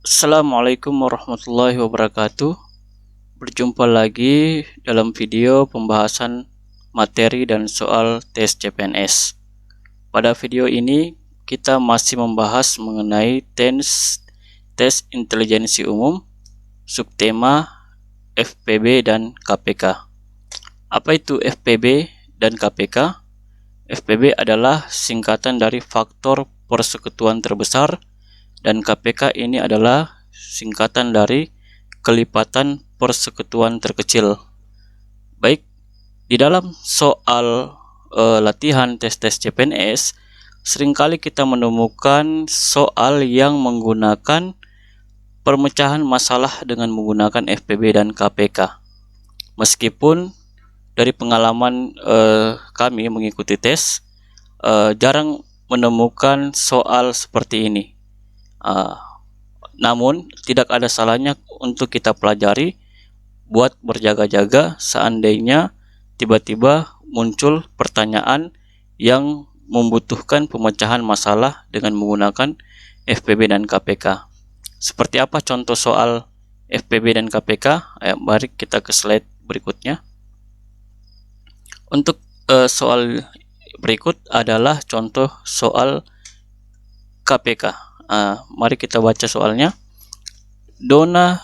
Assalamualaikum warahmatullahi wabarakatuh. Berjumpa lagi dalam video pembahasan materi dan soal tes CPNS. Pada video ini kita masih membahas mengenai tes intelijensi umum, subtema FPB dan KPK. Apa itu FPB dan KPK? FPB adalah singkatan dari faktor persekutuan terbesar, dan KPK ini adalah singkatan dari kelipatan persekutuan terkecil. Baik, di dalam soal latihan tes-tes CPNS, seringkali kita menemukan soal yang menggunakan pemecahan masalah dengan menggunakan FPB dan KPK. Meskipun dari pengalaman kami mengikuti tes, jarang menemukan soal seperti ini. Namun tidak ada salahnya untuk kita pelajari buat berjaga-jaga seandainya tiba-tiba muncul pertanyaan yang membutuhkan pemecahan masalah dengan menggunakan FPB dan KPK. Seperti apa contoh soal FPB dan KPK? Mari kita ke slide berikutnya. Untuk soal berikut adalah contoh soal KPK. Mari kita baca soalnya. Dona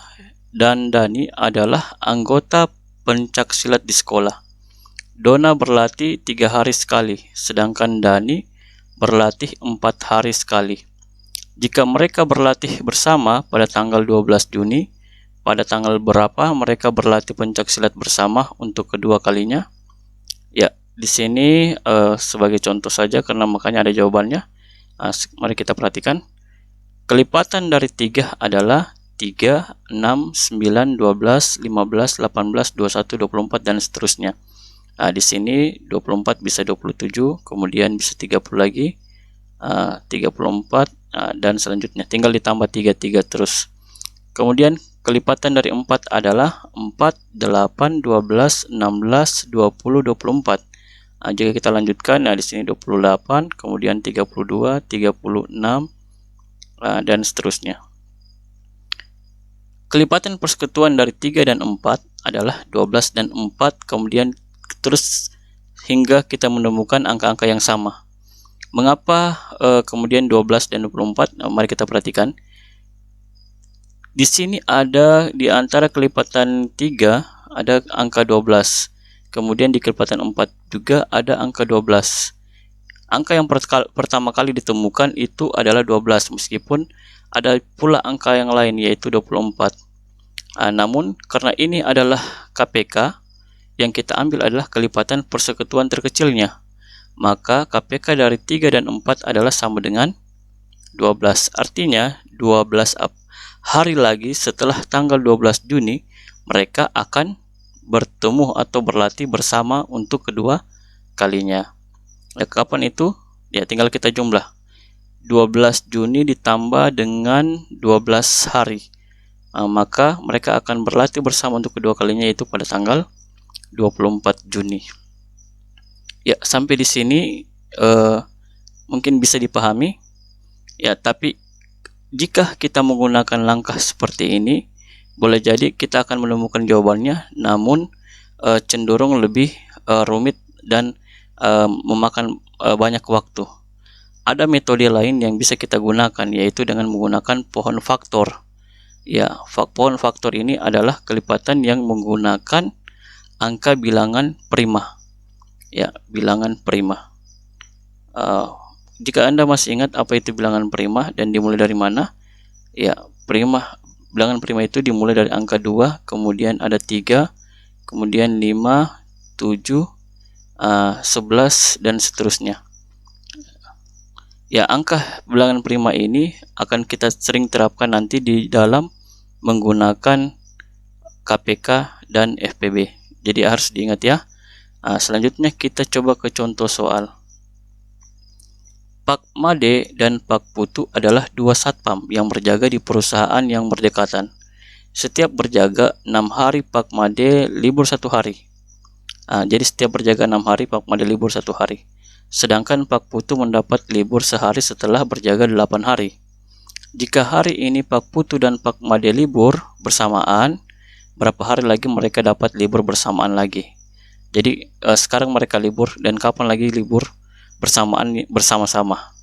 dan Dani adalah anggota pencaksilat di sekolah. Dona berlatih 3 hari sekali, sedangkan Dani berlatih 4 hari sekali. Jika mereka berlatih bersama pada tanggal 12 Juni, pada tanggal berapa mereka berlatih pencaksilat bersama untuk kedua kalinya? Ya, di sini sebagai contoh saja karena makanya ada jawabannya. Mari kita perhatikan. Kelipatan dari 3 adalah 3, 6, 9, 12, 15, 18, 21, 24 dan seterusnya. Di sini 24 bisa 27, kemudian bisa 30 lagi, 34 dan selanjutnya. Tinggal ditambah 3 terus. Kemudian kelipatan dari 4 adalah 4, 8, 12, 16, 20, 24. Jika kita lanjutkan, di sini 28, kemudian 32, 36, dan seterusnya. Kelipatan persekutuan dari 3 dan 4 adalah 12 dan 4, kemudian terus hingga kita menemukan angka-angka yang sama. Mengapa kemudian 12 dan 24? Mari kita perhatikan. Di sini ada di antara kelipatan 3 ada angka 12. Kemudian di kelipatan 4 juga ada angka 12. Angka yang pertama kali ditemukan itu adalah 12, meskipun ada pula angka yang lain yaitu 24. Namun karena ini adalah KPK, yang kita ambil adalah kelipatan persekutuan terkecilnya, maka KPK dari 3 dan 4 adalah sama dengan 12. Artinya 12 hari lagi setelah tanggal 12 Juni mereka akan bertemu atau berlatih bersama untuk kedua kalinya. Kapan itu? Ya, tinggal kita jumlah. 12 Juni ditambah dengan 12 hari. Maka mereka akan berlatih bersama untuk kedua kalinya, yaitu pada tanggal 24 Juni. Ya, sampai di sini mungkin bisa dipahami. Ya, tapi jika kita menggunakan langkah seperti ini, boleh jadi kita akan menemukan jawabannya, namun cenderung lebih rumit dan memakan banyak waktu. Ada metode lain yang bisa kita gunakan, yaitu dengan menggunakan pohon faktor. Ya, pohon faktor ini adalah kelipatan yang menggunakan angka bilangan prima. Ya, bilangan prima. Jika Anda masih ingat apa itu bilangan prima dan dimulai dari mana? Ya, bilangan prima itu dimulai dari angka 2, kemudian ada 3, kemudian 5, 7, 11 dan seterusnya. Ya, angka bilangan prima ini akan kita sering terapkan nanti di dalam menggunakan KPK dan FPB. Jadi harus diingat ya. Selanjutnya kita coba ke contoh soal. Pak Made dan Pak Putu adalah 2 satpam yang berjaga di perusahaan yang berdekatan. Setiap berjaga 6 hari, Pak Made libur 1 hari. Jadi setiap berjaga 6 hari, Pak Made libur 1 hari. Sedangkan Pak Putu mendapat libur sehari setelah berjaga 8 hari. jika hari ini Pak Putu dan Pak Made libur bersamaan, berapa hari lagi mereka dapat libur bersamaan lagi. Jadi sekarang mereka libur dan kapan lagi libur bersamaan bersama-sama.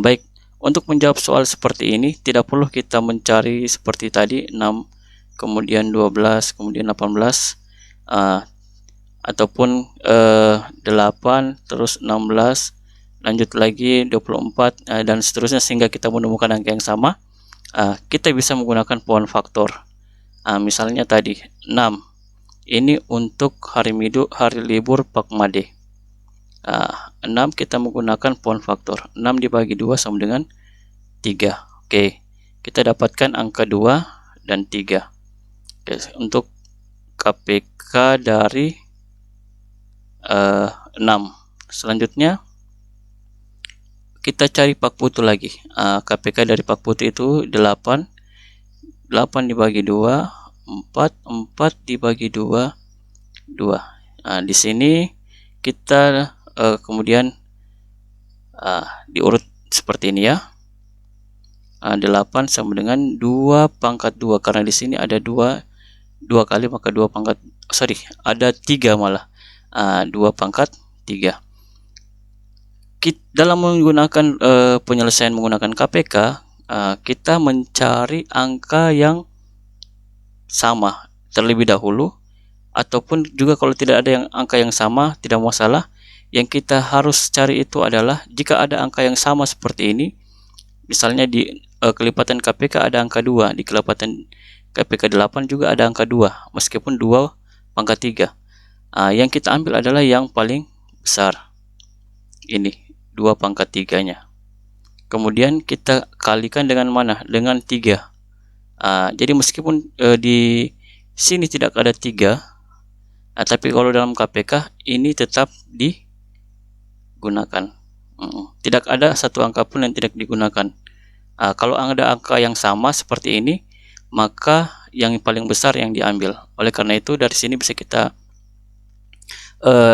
Baik, untuk menjawab soal seperti ini tidak perlu kita mencari seperti tadi 6 kemudian 12 kemudian 18 ataupun 8 terus 16 lanjut lagi 24 dan seterusnya sehingga kita menemukan angka yang sama. Kita bisa menggunakan pohon faktor. Misalnya tadi 6 ini untuk hari libur Pak Made. 6 kita menggunakan pohon faktor. 6 dibagi 2 sama dengan 3. Oke, kita dapatkan angka 2 dan 3. Oke, untuk KPK dari 6. Selanjutnya kita cari Pak Putu lagi. KPK dari Pak Putu itu 8. 8 dibagi 2, 4. 4 dibagi 2, 2. Di sini kita kemudian diurut seperti ini ya. 8 sama dengan 2 pangkat 2 karena di sini ada 2 kali maka 2 pangkat ada 3 malah. 2 pangkat 3. Dalam menggunakan penyelesaian menggunakan KPK, kita mencari angka yang sama terlebih dahulu, ataupun juga kalau tidak ada angka yang sama tidak masalah. Yang kita harus cari itu adalah jika ada angka yang sama seperti ini, misalnya di kelipatan KPK ada angka 2, di kelipatan KPK 8 juga ada angka 2 meskipun 2 pangkat 3. Yang kita ambil adalah yang paling besar ini, 2 pangkat 3-nya. Kemudian kita kalikan dengan mana? Dengan 3. Jadi meskipun di sini tidak ada 3, tapi kalau dalam KPK ini tetap digunakan. Tidak ada satu angka pun yang tidak digunakan. Kalau ada angka yang sama seperti ini, maka yang paling besar yang diambil. Oleh karena itu dari sini bisa kita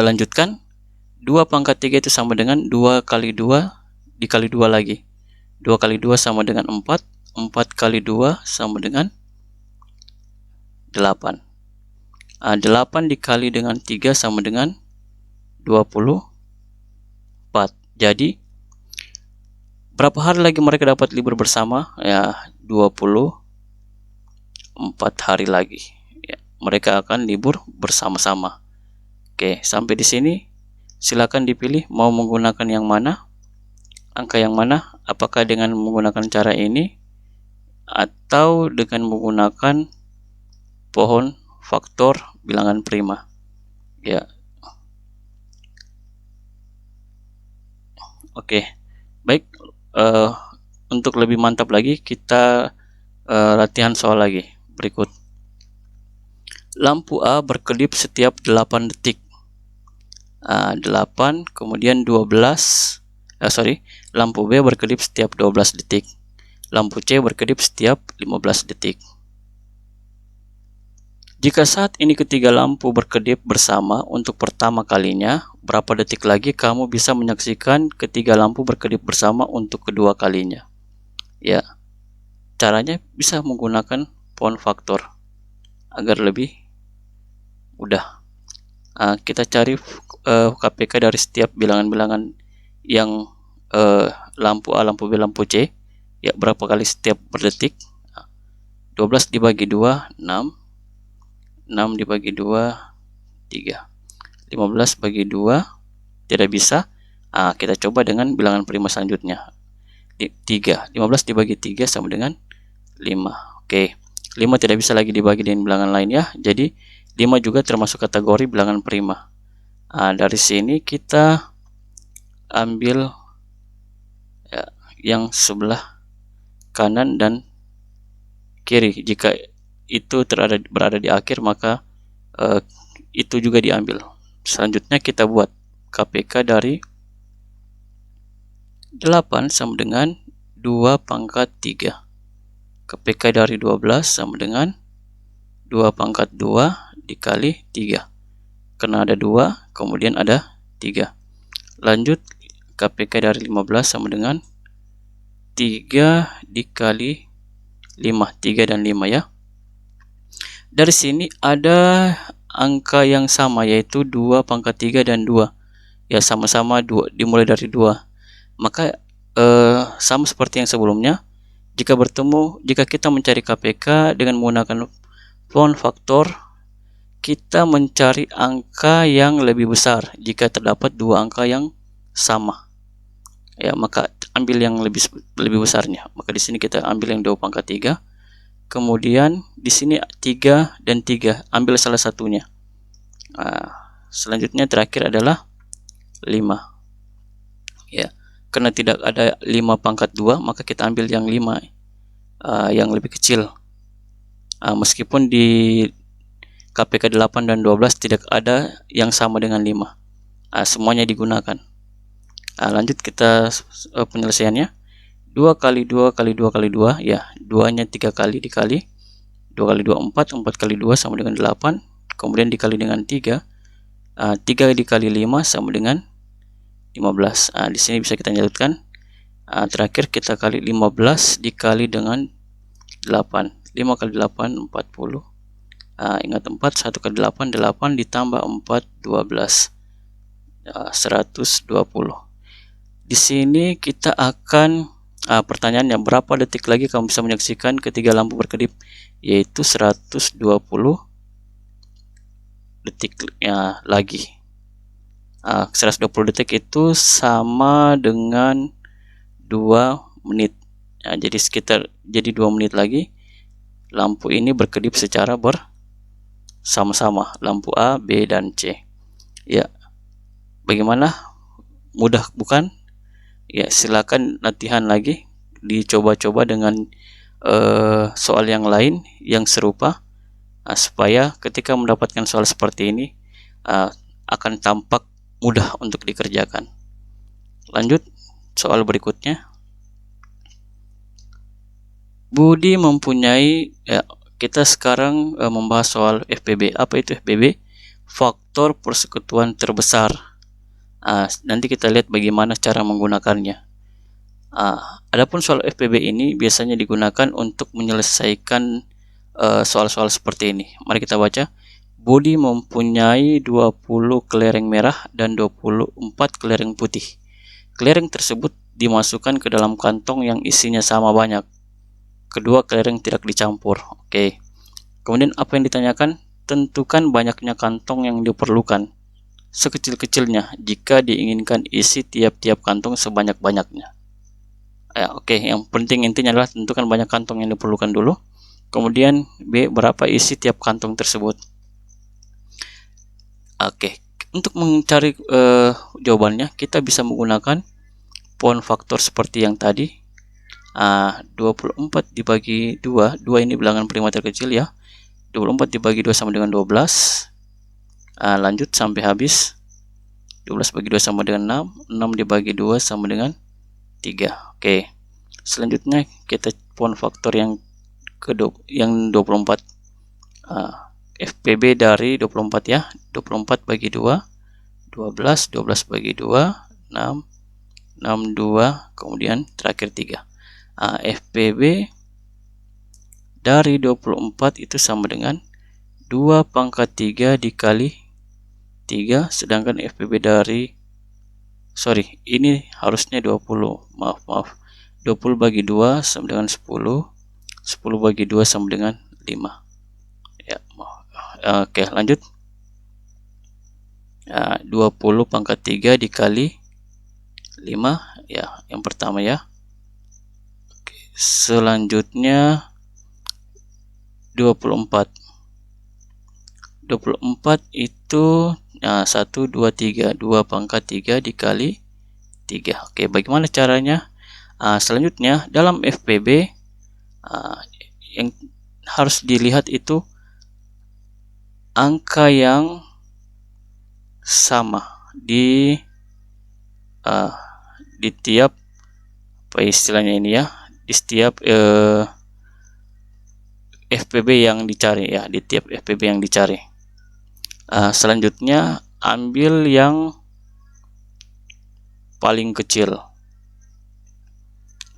lanjutkan. 2 pangkat 3 itu sama dengan 2 kali 2 dikali 2 lagi. 2 kali 2 sama dengan 4. 4 kali 2 sama dengan 8. 8 dikali dengan 3 sama dengan 24. Jadi berapa hari lagi mereka dapat libur bersama? Ya, 24 hari lagi. Ya, mereka akan libur bersama-sama. Oke, sampai di sini silakan dipilih mau menggunakan yang mana, angka yang mana, apakah dengan menggunakan cara ini atau dengan menggunakan pohon faktor bilangan prima. Ya. Oke. Baik, untuk lebih mantap lagi kita latihan soal lagi berikut. Lampu A berkedip setiap 8 detik. 8 kemudian 12. Lampu B berkedip setiap 12 detik. Lampu C berkedip setiap 15 detik. Jika saat ini ketiga lampu berkedip bersama untuk pertama kalinya, berapa detik lagi kamu bisa menyaksikan ketiga lampu berkedip bersama untuk kedua kalinya? Ya, caranya bisa menggunakan pohon faktor agar lebih mudah. Kita cari KPK dari setiap bilangan-bilangan yang lampu A, lampu B, lampu C. Ya, berapa kali setiap per detik? 12 dibagi 2, 6. 6 dibagi 2, 3. 15 bagi 2, tidak bisa. Kita coba dengan bilangan prima selanjutnya. 3. 15 dibagi 3 sama dengan 5. Oke, 5 tidak bisa lagi dibagi dengan bilangan lain ya. Jadi 5 juga termasuk kategori bilangan prima. Dari sini kita ambil ya, yang sebelah kanan dan kiri. Jika itu berada di akhir, maka itu juga diambil. Selanjutnya kita buat KPK dari 8 sama dengan 2 pangkat 3. KPK dari 12 sama dengan 2 pangkat 2 dikali 3. Karena ada 2, kemudian ada 3. Lanjut, KPK dari 15 sama dengan 3 dikali 5, 3 dan 5 ya. Dari sini ada angka yang sama, yaitu 2 pangkat 3 dan 2. Ya, sama-sama 2, dimulai dari 2. Maka sama seperti yang sebelumnya, jika kita mencari KPK dengan menggunakan pohon faktor, kita mencari angka yang lebih besar jika terdapat dua angka yang sama. Ya, maka ambil yang lebih besarnya. Maka di sini kita ambil yang 2 pangkat 3. Kemudian di sini 3 dan 3, ambil salah satunya. Selanjutnya terakhir adalah 5. Ya, karena tidak ada 5 pangkat 2, maka kita ambil yang 5 yang lebih kecil. Meskipun di KPK 8 dan 12 tidak ada yang sama dengan 5. Semuanya digunakan. Lanjut kita penyelesaiannya. 2 kali 2 kali 2 kali 2, ya, 2-nya 3 kali dikali 2 kali 2 4, 4 kali 2 sama dengan 8, kemudian dikali dengan 3, 3 dikali 5 sama dengan 15. Di sini bisa kita lanjutkan. Terakhir kita kali 15 dikali dengan 8, 5 kali 8 40. Ingat 4, 1 kali 8 8 ditambah 4 12, 120. Di sini kita akan pertanyaannya, berapa detik lagi kamu bisa menyaksikan ketiga lampu berkedip, yaitu 120 detik lagi. 120 detik itu sama dengan 2 menit. Jadi 2 menit lagi lampu ini berkedip secara bersama-sama, lampu A, B, dan C. Ya, bagaimana? Mudah bukan? Ya, silakan latihan lagi, dicoba-coba dengan soal yang lain yang serupa, supaya ketika mendapatkan soal seperti ini akan tampak mudah untuk dikerjakan. Lanjut soal berikutnya. Budi mempunyai, kita sekarang membahas soal FPB. Apa itu FPB? Faktor persekutuan terbesar. Nanti kita lihat bagaimana cara menggunakannya. Adapun soal FPB ini biasanya digunakan untuk menyelesaikan soal-soal seperti ini. Mari kita baca. Budi mempunyai 20 kelereng merah dan 24 kelereng putih. Kelereng tersebut dimasukkan ke dalam kantong yang isinya sama banyak. Kedua kelereng tidak dicampur. Oke. Kemudian apa yang ditanyakan? Tentukan banyaknya kantong yang diperlukan, sekecil-kecilnya jika diinginkan isi tiap-tiap kantong sebanyak-banyaknya. Oke. Yang penting intinya adalah tentukan banyak kantong yang diperlukan dulu. Kemudian B, berapa isi tiap kantong tersebut. Oke. Untuk mencari jawabannya, kita bisa menggunakan pohon faktor seperti yang tadi. 24 dibagi 2, 2 ini bilangan prima terkecil ya. 24 dibagi 2 sama dengan 12. Lanjut sampai habis. 12 bagi 2 sama dengan 6, 6 dibagi 2 sama dengan 3. Oke. Selanjutnya kita pohon faktor yang 24. FPB dari 24 ya. 24 bagi 2, 12, 12 bagi 2, 6, 6, 2, kemudian terakhir 3. FPB dari 24 itu sama dengan 2 pangkat 3 dikali 3, sedangkan FPB dari, ini harusnya 20, maaf, 20 bagi 2 sama dengan 10, 10 bagi 2 sama dengan 5 ya. Oke, lanjut. 20 pangkat 3 dikali 5 ya, yang pertama ya. Selanjutnya 24 itu 1, 2, 3, 2 pangkat 3 dikali 3. Oke, bagaimana caranya? Selanjutnya dalam FPB yang harus dilihat itu angka yang sama di tiap, apa istilahnya ini ya, di setiap FPB yang dicari ya, di tiap FPB yang dicari. Selanjutnya ambil yang paling kecil.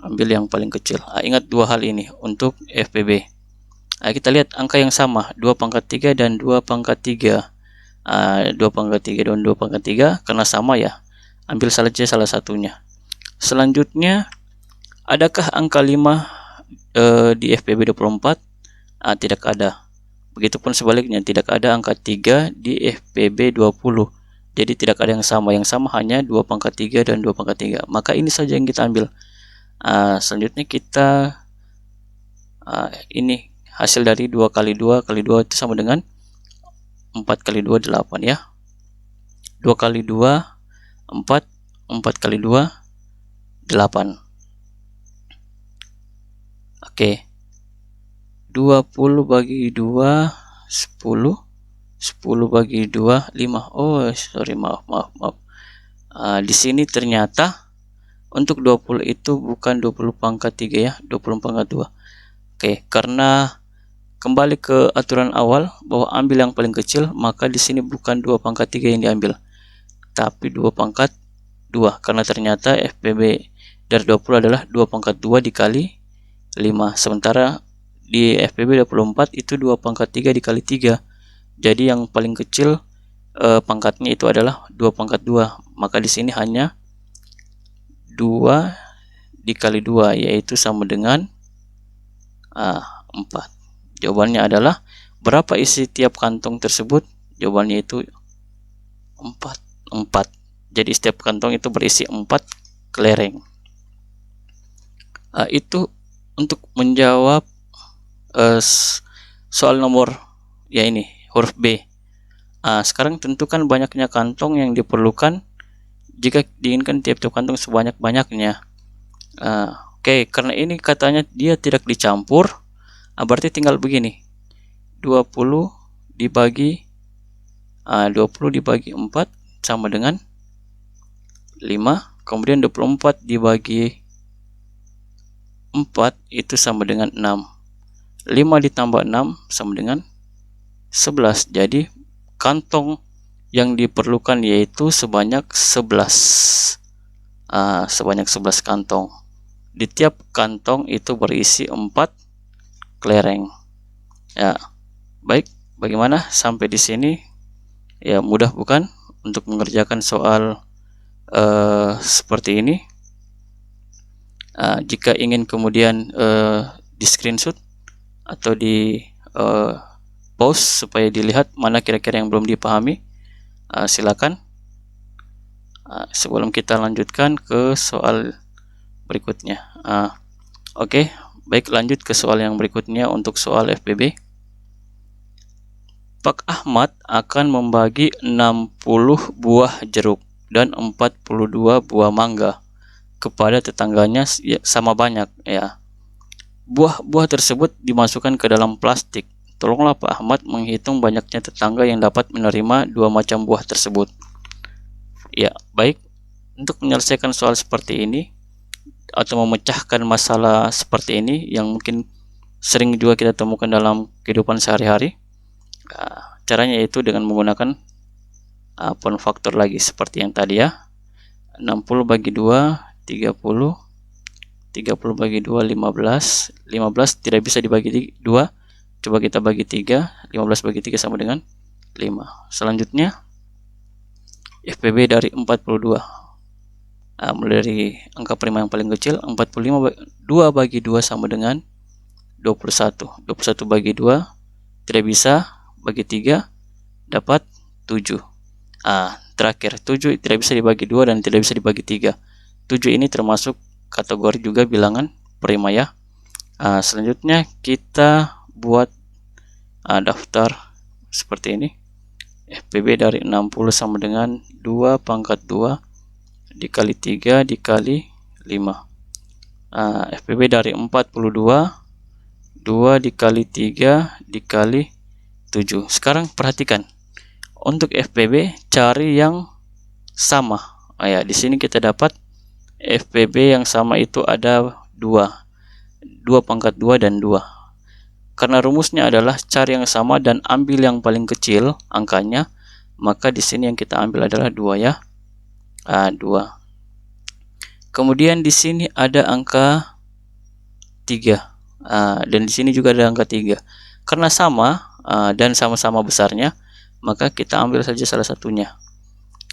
ambil yang paling kecil. Ingat dua hal ini untuk FPB. Kita lihat angka yang sama, 2 pangkat 3 dan 2 pangkat 3. 2 pangkat 3 dan 2 pangkat 3 karena sama ya, ambil saja salah satunya. Selanjutnya, adakah angka 5 di FPB 24? Tidak ada. Begitupun sebaliknya, tidak ada angka 3 di FPB 20. Jadi tidak ada yang sama. Yang sama hanya 2 pangkat 3 dan 2 pangkat 3. Maka ini saja yang kita ambil. Selanjutnya kita ini hasil dari 2 kali 2 kali 2 itu sama dengan 4 kali 2 8 ya. 2 kali 2 4, 4 kali 2 8. Oke. 20 bagi 2 10. 10 bagi 2 5. Oh, sorry, maaf. Di sini ternyata untuk 20 itu bukan 20 pangkat 3 ya, 20 pangkat 2. Oke, karena kembali ke aturan awal bahwa ambil yang paling kecil, maka di sini bukan 2 pangkat 3 yang diambil, tapi 2 pangkat 2, karena ternyata FPB dari 20 adalah 2 pangkat 2 dikali 5, sementara di FPB 24 itu 2 pangkat 3 dikali 3. Jadi yang paling kecil pangkatnya itu adalah 2 pangkat 2, maka di sini hanya 2 dikali 2, yaitu sama dengan 4. Jawabannya adalah berapa isi tiap kantong tersebut? Jawabannya itu 4. Jadi setiap kantong itu berisi 4 kelereng. Itu untuk menjawab soal nomor ya ini huruf B. Sekarang tentukan banyaknya kantong yang diperlukan jika diinginkan tiap-tiap kantong sebanyak-banyaknya. Oke, karena ini katanya dia tidak dicampur, berarti tinggal begini, 20 dibagi 4 sama dengan 5, kemudian 24 dibagi 4 itu sama dengan 6. 5 ditambah 6 sama dengan 11. Jadi kantong yang diperlukan yaitu sebanyak 11. Sebanyak 11 kantong. Di tiap kantong itu berisi 4 kelereng. Ya, baik. Bagaimana sampai di sini? Ya, mudah bukan untuk mengerjakan soal seperti ini? Jika ingin kemudian di screenshot atau di pause supaya dilihat mana kira-kira yang belum dipahami, silakan. Sebelum kita lanjutkan ke soal berikutnya. Oke, baik, lanjut ke soal yang berikutnya untuk soal FPB. Pak Ahmad akan membagi 60 buah jeruk dan 42 buah mangga kepada tetangganya sama banyak ya. Buah-buah tersebut dimasukkan ke dalam plastik. Tolonglah Pak Ahmad menghitung banyaknya tetangga yang dapat menerima 2 macam buah tersebut. Ya, baik. Untuk menyelesaikan soal seperti ini atau memecahkan masalah seperti ini yang mungkin sering juga kita temukan dalam kehidupan sehari-hari, caranya yaitu dengan menggunakan penfaktor lagi seperti yang tadi ya. 60 bagi 2 30, 30 bagi 2 15, 15 tidak bisa dibagi 2, coba kita bagi 3, 15 bagi 3 sama dengan 5. Selanjutnya FPB dari 42, mulai dari angka prima yang paling kecil, 45 2 bagi 2 sama dengan 21, 21 bagi 2 tidak bisa, bagi 3 dapat 7. Terakhir 7 tidak bisa dibagi 2 dan tidak bisa dibagi 3. 7 ini termasuk kategori juga bilangan prima ya. Selanjutnya kita buat daftar seperti ini. FPB dari 60 sama dengan 2 pangkat 2 dikali 3 dikali 5. FPB dari 42 2 dikali 3 dikali 7. Sekarang perhatikan, untuk FPB cari yang sama. Ya, di sini kita dapat FPB yang sama itu ada 2 pangkat 2 dan 2. Karena rumusnya adalah cari yang sama dan ambil yang paling kecil angkanya, maka di sini yang kita ambil adalah 2 ya. 2. Kemudian di sini ada angka 3. Dan di sini juga ada angka 3. Karena sama dan sama-sama besarnya, maka kita ambil saja salah satunya.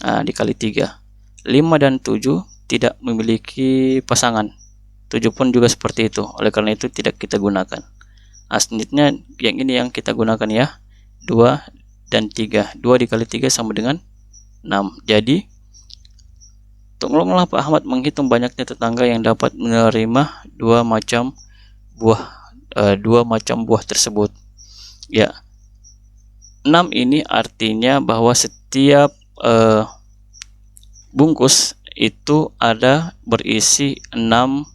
Dikali 3. 5 dan 7 tidak memiliki pasangan. 7 pun juga seperti itu. Oleh karena itu tidak kita gunakan. Selanjutnya yang ini yang kita gunakan ya. 2 dan 3. 2 dikali 3 sama dengan 6. Jadi tolonglah Pak Ahmad menghitung banyaknya tetangga yang dapat menerima dua macam buah tersebut. Ya, 6 ini artinya bahwa setiap bungkus itu ada berisi 6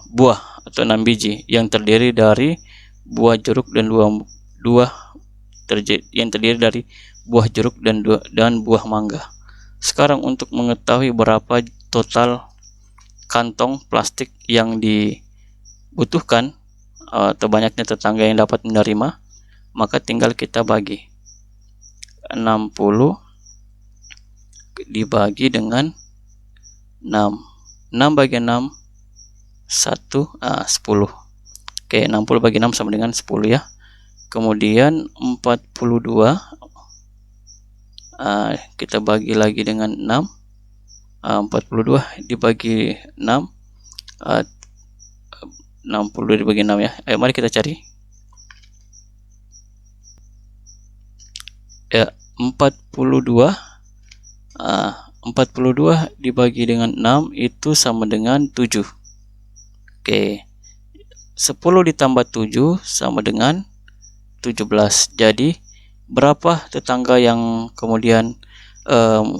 buah atau 6 biji yang terdiri dari buah jeruk dan yang terdiri dari buah jeruk dan buah mangga. Sekarang untuk mengetahui berapa total kantong plastik yang dibutuhkan atau banyaknya tetangga yang dapat menerima, maka tinggal kita bagi 60 dibagi dengan 6. 6 bagi 6 10. Oke, 60 bagi 6 sama dengan 10 ya. Kemudian 42 kita bagi lagi dengan 6. 42 dibagi 6, 60 dibagi 6 ya. Ayo mari kita cari. Ya, 42 dibagi dengan 6 itu sama dengan 7. Oke, 10 ditambah 7 sama dengan 17. Jadi berapa tetangga yang kemudian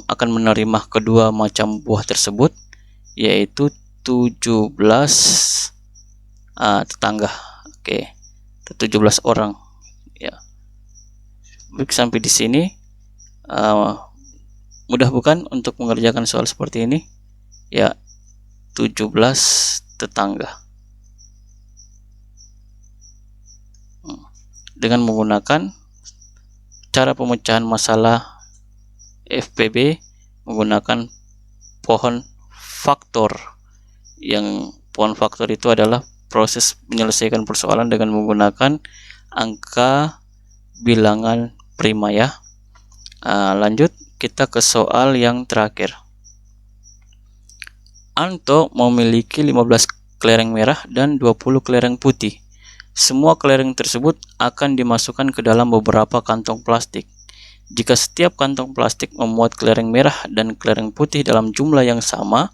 akan menerima kedua macam buah tersebut, yaitu 17 tetangga. Oke, 17 orang ya. Baik, sampai di sini mudah bukan untuk mengerjakan soal seperti ini ya. 17 tetangga dengan menggunakan cara pemecahan masalah FPB menggunakan pohon faktor. Yang pohon faktor itu adalah proses menyelesaikan persoalan dengan menggunakan angka bilangan prima ya. Lanjut kita ke soal yang terakhir. Anto memiliki 15 kelereng merah dan 20 kelereng putih. Semua kelereng tersebut akan dimasukkan ke dalam beberapa kantong plastik. Jika setiap kantong plastik memuat kelereng merah dan kelereng putih dalam jumlah yang sama,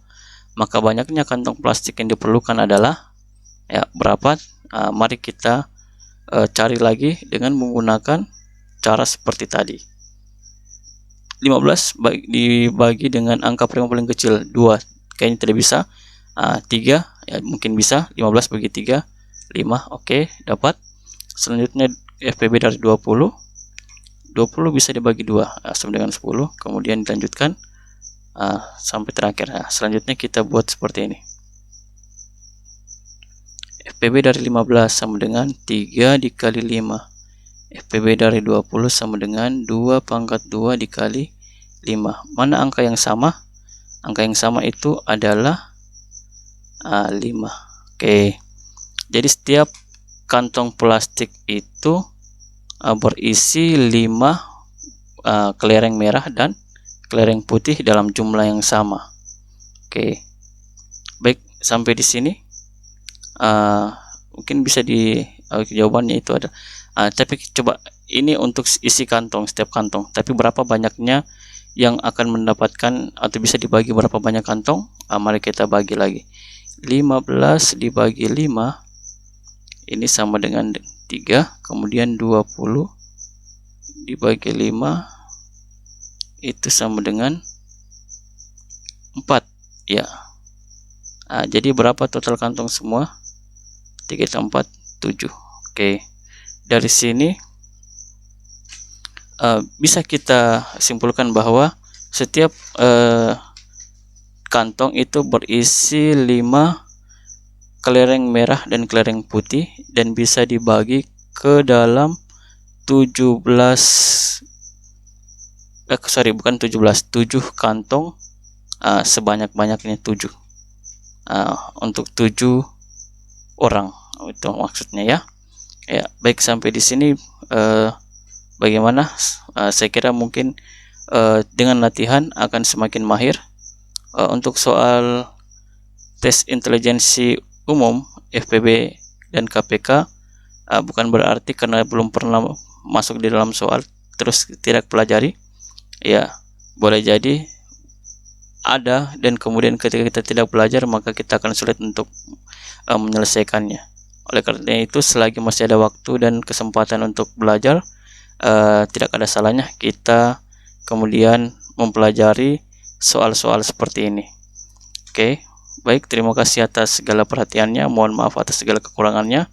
maka banyaknya kantong plastik yang diperlukan adalah ya berapa? Mari kita cari lagi dengan menggunakan cara seperti tadi. 15 dibagi dengan angka prima paling kecil 2. Kayaknya tidak bisa. 3 ya mungkin bisa. 15 bagi 3 5. Oke, dapat. Selanjutnya FPB dari 20 bisa dibagi 2 sama dengan 10. Kemudian dilanjutkan sampai terakhir. Selanjutnya kita buat seperti ini. FPB dari 15 sama dengan 3 dikali 5. FPB dari 20 sama dengan 2 pangkat 2 dikali 5. Mana angka yang sama? Angka yang sama itu adalah 5. Oke. Jadi setiap kantong plastik itu berisi 5 kelereng merah dan kelereng putih dalam jumlah yang sama. Oke. Baik, sampai di sini mungkin bisa jawabannya itu ada. Tapi coba ini untuk isi kantong, setiap kantong. Tapi berapa banyaknya yang akan mendapatkan atau bisa dibagi berapa banyak kantong? Mari kita bagi lagi. 15 dibagi 5 ini sama dengan 3. Kemudian 20 dibagi 5 itu sama dengan 4 ya. Jadi berapa total kantong semua? 3 tambah 4 7. Oke. Dari sini bisa kita simpulkan bahwa setiap kantong itu berisi 5 kelereng merah dan kelereng putih dan bisa dibagi ke dalam 7 kantong sebanyak-banyaknya 7. Untuk 7 orang. Itu maksudnya ya. Ya, baik, sampai di sini bagaimana? Saya kira mungkin dengan latihan akan semakin mahir. Untuk soal tes intelijensi umum FPB dan KPK, bukan berarti karena belum pernah masuk di dalam soal terus tidak pelajari. Ya, boleh jadi ada, dan kemudian ketika kita tidak belajar maka kita akan sulit untuk menyelesaikannya. Oleh karena itu, selagi masih ada waktu dan kesempatan untuk belajar, tidak ada salahnya kita kemudian mempelajari soal-soal seperti ini. Oke, baik, terima kasih atas segala perhatiannya. Mohon maaf atas segala kekurangannya.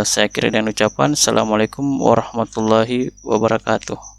Saya akhiri dengan ucapan Assalamualaikum warahmatullahi wabarakatuh.